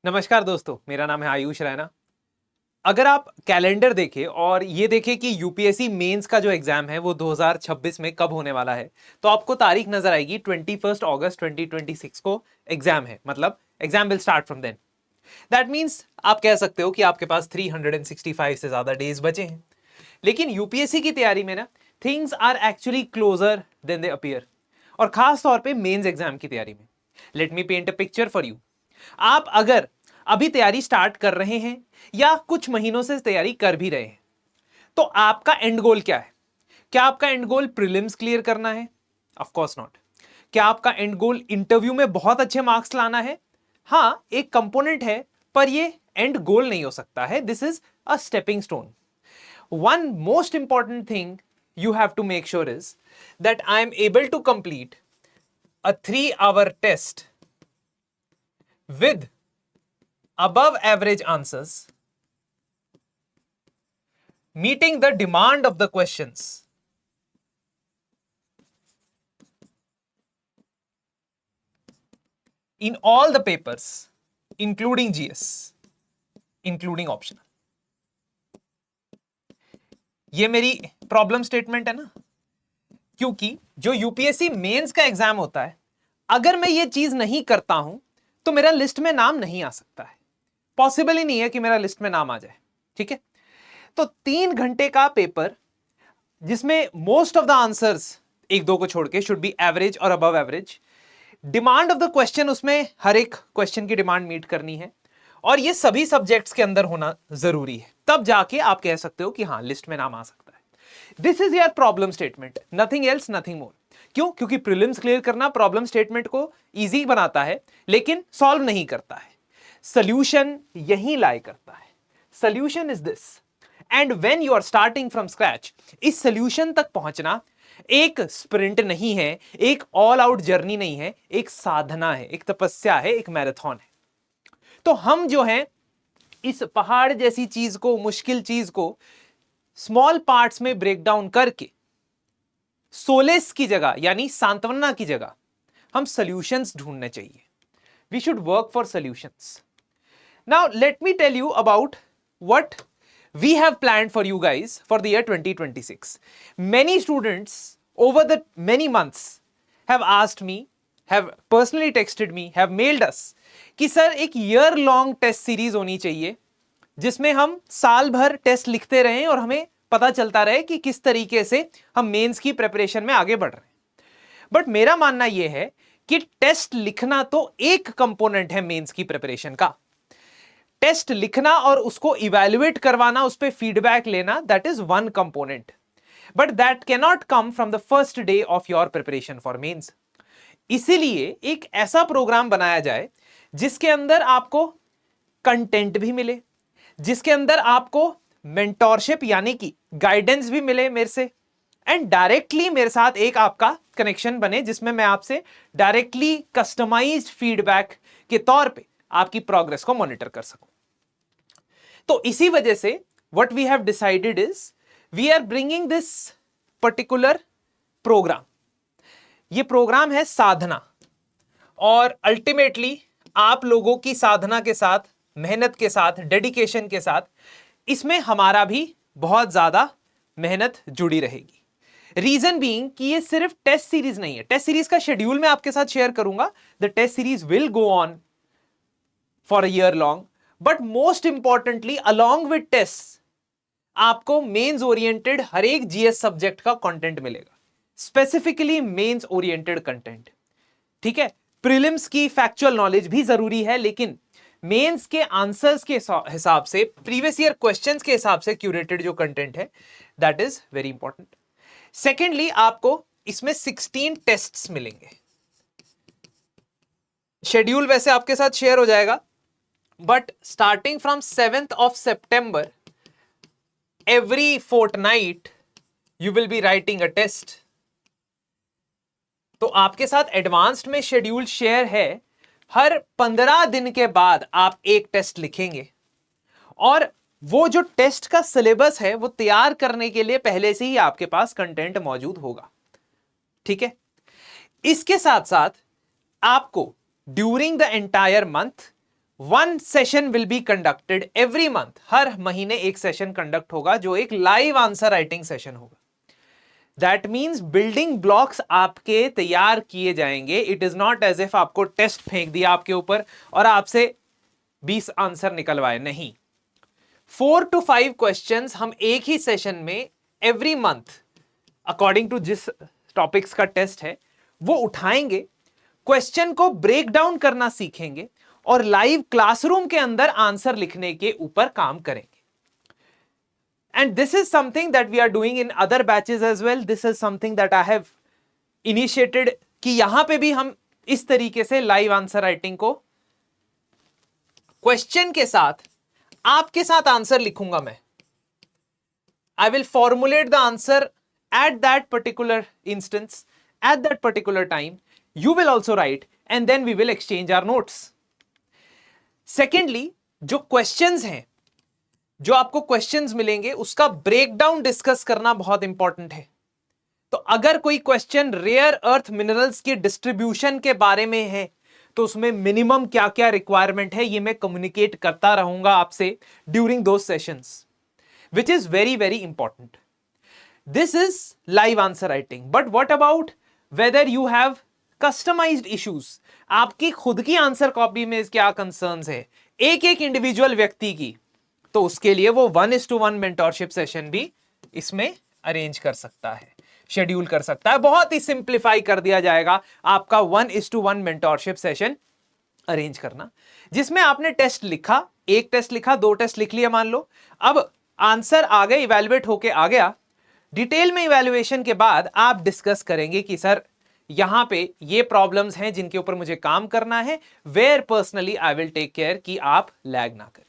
नमस्कार दोस्तों, मेरा नाम है आयुष रैना। अगर आप कैलेंडर देखें और ये देखें कि यूपीएससी मेंस का जो एग्जाम है वो 2026 में कब होने वाला है, तो आपको तारीख नजर आएगी 21 अगस्त 2026 को एग्जाम है। मतलब exam will start from then. That means आप कह सकते हो कि आपके पास 365 से ज्यादा डेज बचे हैं। लेकिन यूपीएससी की तैयारी में ना things are actually closer then they appear, और खास तौर पे मेंस एग्जाम की तैयारी में। Let me paint a picture for you. आप अगर अभी तैयारी स्टार्ट कर रहे हैं या कुछ महीनों से तैयारी कर भी रहे हैं, तो आपका एंड गोल क्या है? क्या आपका एंड गोल प्रीलिम्स क्लियर करना है? Of course not. क्या आपका एंड गोल इंटरव्यू में बहुत अच्छे मार्क्स लाना है? हां, एक कंपोनेंट है, पर ये एंड गोल नहीं हो सकता है। This is a stepping stone. One most important thing you have to make sure is that I am able to complete a 3-hour test with above average answers, meeting the demand of the questions, in all the papers, including GS, including optional. ये मेरी problem statement है ना, क्योंकि जो UPSC mains का exam होता है, अगर मैं ये चीज नहीं करता हूं तो मेरा लिस्ट में नाम नहीं आ सकता है। पॉसिबल ही नहीं है कि मेरा लिस्ट में नाम आ जाए। ठीक है, तो 3 घंटे का पेपर जिसमें मोस्ट ऑफ द आंसर्स, एक दो को छोड़ के, शुड बी एवरेज और above average. Demand of the question, उसमें हर एक क्वेश्चन की डिमांड मीट करनी है, और ये सभी सब्जेक्ट्स के अंदर होना जरूरी है। तब जाके आप कह सकते हो कि हाँ, लिस्ट में नाम आ सकता है। This is your problem statement, nothing else, nothing more. क्यों? क्योंकि प्रीलिम्स क्लियर करना प्रॉब्लम स्टेटमेंट को इजी बनाता है, लेकिन सॉल्व नहीं करता है। सॉल्यूशन यही लाई करता है। Solution is this, and when you are starting from scratch, इस सॉल्यूशन तक पहुंचना एक स्प्रिंट नहीं है, एक ऑल आउट जर्नी नहीं है, एक साधना है, एक तपस्या है, एक मैराथन है। तो हम जो है इस पहाड़ जैसी चीज को, मुश्किल चीज को स्मॉल पार्ट्स में ब्रेक डाउन करके सोलेस की जगह, यानी सांत्वना की जगह, हम सॉल्यूशंस ढूंढने चाहिए। We should work for solutions. Now let me tell you about what we have planned for you guys for the year 2026. Many students over the many months have asked me, have personally texted me, have mailed us कि sir एक year long test series होनी चाहिए जिसमें हम साल भर test लिखते रहें और हमें पता चलता रहे कि किस तरीके से हम मेंस की प्रिपरेशन में आगे बढ़ रहे हैं। बट मेरा मानना यह है कि टेस्ट लिखना तो एक कंपोनेंट है मेंस की प्रिपरेशन का। टेस्ट लिखना और उसको इवैल्यूएट करवाना, उस पर फीडबैक लेना, that is one component, but that can not come from the first day of your preparation for Mains. इसीलिए एक ऐसा प्रोग्राम बनाया जाए जिसके अंदर आपको कंटेंट भी मिले, जिसके अंदर आपको मेंटोरशिप यानी कि गाइडेंस भी मिले मेरे से, एंड डायरेक्टली मेरे साथ एक आपका कनेक्शन बने जिसमें मैं आपसे डायरेक्टली कस्टमाइज्ड फीडबैक के तौर पे आपकी प्रोग्रेस को मॉनिटर कर सकूं। तो इसी वजह से what we have decided is we are bringing this particular program. ये प्रोग्राम है साधना, और अल्टीमेटली आप लोगों की साधना के साथ, मेहनत के साथ, डेडिकेशन के साथ इसमें हमारा भी बहुत ज्यादा मेहनत जुड़ी रहेगी। रीजन बीइंग कि ये सिर्फ टेस्ट सीरीज नहीं है। टेस्ट सीरीज का शेड्यूल मैं आपके साथ शेयर करूंगा। The test series will go on for a year long, but most importantly along with test आपको मेंस ओरिएंटेड हर एक जीएस सब्जेक्ट का कंटेंट मिलेगा, स्पेसिफिकली मेंस ओरिएंटेड कंटेंट। ठीक है, प्रीलिम्स की फैक्चुअल नॉलेज भी जरूरी है, लेकिन मेंस के आंसर्स के हिसाब से, प्रीवियस ईयर क्वेश्चंस के हिसाब से क्यूरेटेड जो कंटेंट है, that is very important. Secondly, आपको इसमें 16 टेस्ट्स मिलेंगे। शेड्यूल वैसे आपके साथ शेयर हो जाएगा, but starting from 7th of September, every fortnight you will be writing a test. तो आपके साथ एडवांस्ड में शेड्यूल शेयर है। हर 15 दिन के बाद आप एक टेस्ट लिखेंगे, और वो जो टेस्ट का सिलेबस है वो तैयार करने के लिए पहले से ही आपके पास कंटेंट मौजूद होगा। ठीक है, इसके साथ साथ आपको during the entire month one session will be conducted every month, हर महीने एक सेशन कंडक्ट होगा जो एक लाइव आंसर राइटिंग सेशन होगा। दैट मीन्स बिल्डिंग ब्लॉक्स आपके तैयार किए जाएंगे। It is not as if आपको टेस्ट फेंक दिया आपके ऊपर और आपसे 20 आंसर निकलवाए, नहीं। 4 to 5 क्वेश्चंस हम एक ही सेशन में एवरी मंथ अकॉर्डिंग टू जिस टॉपिक्स का टेस्ट है वो उठाएंगे, क्वेश्चन को ब्रेक डाउन करना सीखेंगे और लाइव क्लासरूम के अंदर आंसर लिखने के ऊपर काम करेंगे। And this is something that we are doing in other batches as well. This is something that I have initiated कि यहां पे भी हम इस तरीके से लाइव आंसर राइटिंग को क्वेश्चन के साथ आपके साथ आंसर लिखूंगा मैं। I will formulate the answer at that particular instance, at that particular time. You will also write and then we will exchange our notes. Secondly, जो क्वेश्चंस हैं, जो आपको क्वेश्चंस मिलेंगे उसका ब्रेकडाउन डिस्कस करना बहुत इंपॉर्टेंट है। तो अगर कोई क्वेश्चन रेयर अर्थ मिनरल्स के डिस्ट्रीब्यूशन के बारे में है तो उसमें मिनिमम क्या क्या रिक्वायरमेंट है ये मैं कम्युनिकेट करता रहूंगा आपसे during those sessions, which is very very important. This is live answer writing. But what about whether you have customized issues? आपकी खुद की आंसर कॉपी में क्या कंसर्न्स है एक एक इंडिविजुअल व्यक्ति की, तो उसके लिए वो 1:1 मेंटोरशिप सेशन भी इसमें अरेंज कर सकता है, शेड्यूल कर सकता है। बहुत ही सिंप्लीफाई कर दिया जाएगा आपका 1:1 मेंटोरशिप सेशन अरेंज करना, जिसमें आपने टेस्ट लिखा, एक टेस्ट लिखा, 2 टेस्ट लिख लिया मान लो, अब आंसर आ गए, इवैल्यूएट होके आ गया, डिटेल में इवैल्यूएशन के बाद आप डिस्कस करेंगे कि सर यहां पे ये प्रॉब्लम्स हैं जिनके ऊपर मुझे काम करना है, where personally I will take care कि आप लैग ना करें।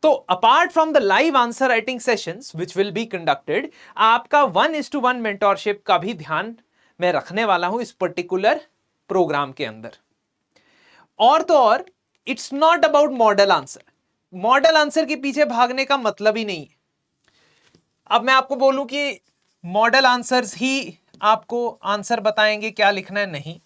तो apart from the live answer writing sessions which will be conducted, आपका 1:1 मेंटोरशिप का भी ध्यान मैं रखने वाला हूं इस पर्टिकुलर प्रोग्राम के अंदर। और तो और it's not about model answer. Model answer के पीछे भागने का मतलब ही नहीं है। अब मैं आपको बोलूं कि मॉडल आंसर्स ही आपको आंसर बताएंगे क्या लिखना है, नहीं।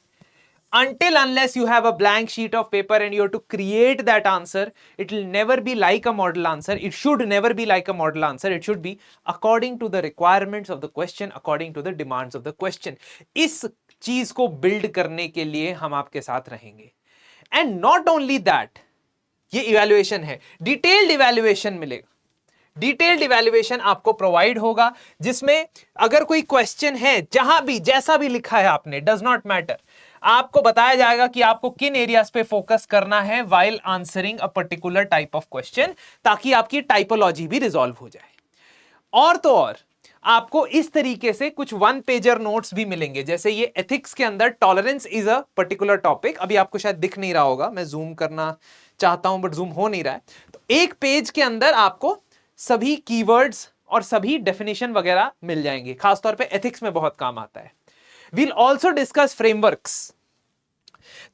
Until unless you have a blank sheet of paper and you have to create that answer, it will never be like a model answer. It should never be like a model answer. It should be according to the requirements of the question, according to the demands of the question. इस चीज को build करने के लिए हम आपके साथ रहेंगे। And not only that, ये इवैल्यूएशन है, डिटेल्ड इवैल्यूएशन मिलेगा। डिटेल्ड इवैल्यूएशन आपको प्रोवाइड होगा जिसमें अगर कोई क्वेश्चन है, जहां भी जैसा भी लिखा है आपने, डज नॉट मैटर, आपको बताया जाएगा कि आपको किन एरियाज पे फोकस करना है while answering a particular type of question, ताकि आपकी टाइपोलॉजी भी रिजॉल्व हो जाए। और तो और आपको इस तरीके से कुछ 1 पेजर नोट्स भी मिलेंगे, जैसे ये एथिक्स के अंदर tolerance is a particular topic. अभी आपको शायद दिख नहीं रहा होगा, मैं जूम करना चाहता हूं बट जूम हो नहीं रहा है। तो एक पेज के अंदर आपको सभी कीवर्ड्स और सभी डेफिनेशन वगैरह मिल जाएंगे, खासतौर पे एथिक्स में बहुत काम आता है। We'll also discuss frameworks.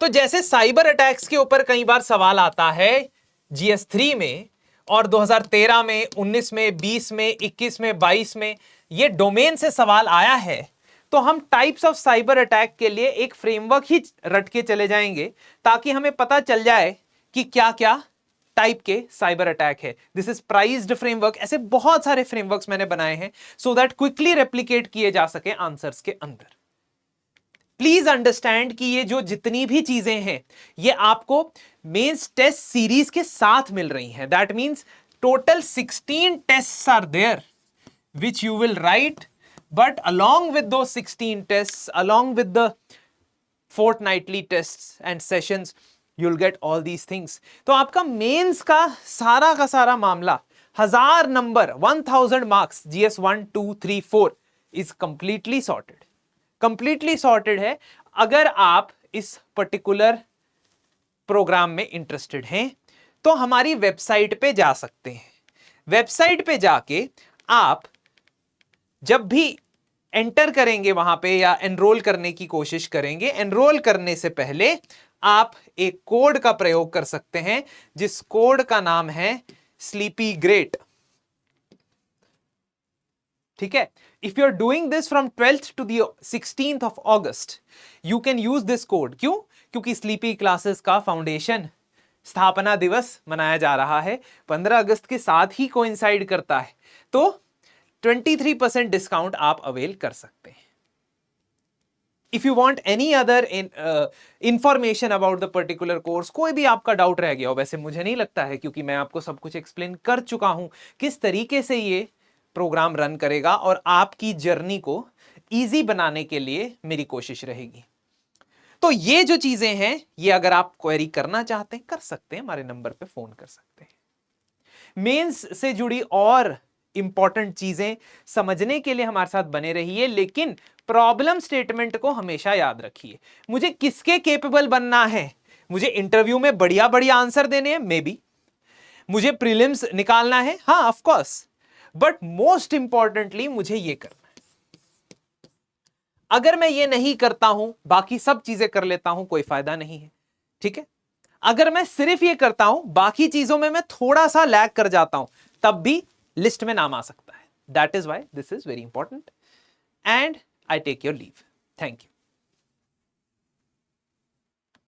तो जैसे साइबर अटैक्स के ऊपर कई बार सवाल आता है GS3 में, और 2013 में, 19 में, 20 में, 21 में, 22 में ये डोमेन से सवाल आया है, तो हम टाइप्स ऑफ साइबर अटैक के लिए एक फ्रेमवर्क ही रट के चले जाएंगे ताकि हमें पता चल जाए कि क्या क्या टाइप के साइबर अटैक है। This is prized framework. ऐसे बहुत सारे फ्रेमवर्क्स मैंने बनाए हैं सो दैट क्विकली रेप्लिकेट किए जा सके आंसर्स के अंदर। प्लीज अंडरस्टैंड कि ये जो जितनी भी चीजें हैं ये आपको मेंस टेस्ट सीरीज के साथ मिल रही हैं। That means total 16 tests are there which you will write, but along with those 16 tests, along with the fortnightly tests and sessions, you'll get all these things. तो आपका मेंस का सारा मामला 1000 number 1000 marks GS 1 2 3 4 is completely sorted है। अगर आप इस particular programme में इंटरेस्टेड हैं तो हमारी वेबसाइट पे जा सकते हैं। वेबसाइट पे जाके आप जब भी एंटर करेंगे वहां पे या एनरोल करने की कोशिश करेंगे, एनरोल करने से पहले आप एक कोड का प्रयोग कर सकते हैं जिस कोड का नाम है स्लीपी ग्रेट। ठीक है, if you are doing this from 12th to the 16th of August, you can use this code। क्यों? क्योंकि स्लीपी क्लासेस का फाउंडेशन स्थापना दिवस मनाया जा रहा है, 15 अगस्त के साथ ही कोइंसाइड करता है, तो 23% डिस्काउंट आप अवेल कर सकते हैं। If you want any other information about the particular course, कोई भी आपका डाउट रह गया हो, वैसे मुझे नहीं लगता है क्योंकि मैं आपको सब कुछ एक्सप्लेन कर चुका हूं किस तरीके से ये प्रोग्राम रन करेगा, और आपकी जर्नी को इजी बनाने के लिए मेरी कोशिश रहेगी। तो ये जो चीजें हैं, ये अगर आप क्वेरी करना चाहते हैं कर सकते हैं, हमारे नंबर पे फोन कर सकते हैं। मेंस से जुड़ी और इंपॉर्टेंट चीजें समझने के लिए हमारे साथ बने रहिए, लेकिन प्रॉब्लम स्टेटमेंट को हमेशा याद रखिए। मुझे किसके केपेबल बनना है? मुझे इंटरव्यू में बढ़िया बढ़िया आंसर देने हैं, मे बी मुझे प्रीलिम्स निकालना है, हाँ of course, but most importantly मुझे ये करना है। अगर मैं ये नहीं करता हूं, बाकी सब चीजें कर लेता हूं, कोई फायदा नहीं है, ठीक है। अगर मैं सिर्फ ये करता हूं, बाकी चीजों में मैं थोड़ा सा लैग कर जाता हूं, तब भी लिस्ट में नाम आ सकता है। That is why this is very important, and I take your leave. Thank you.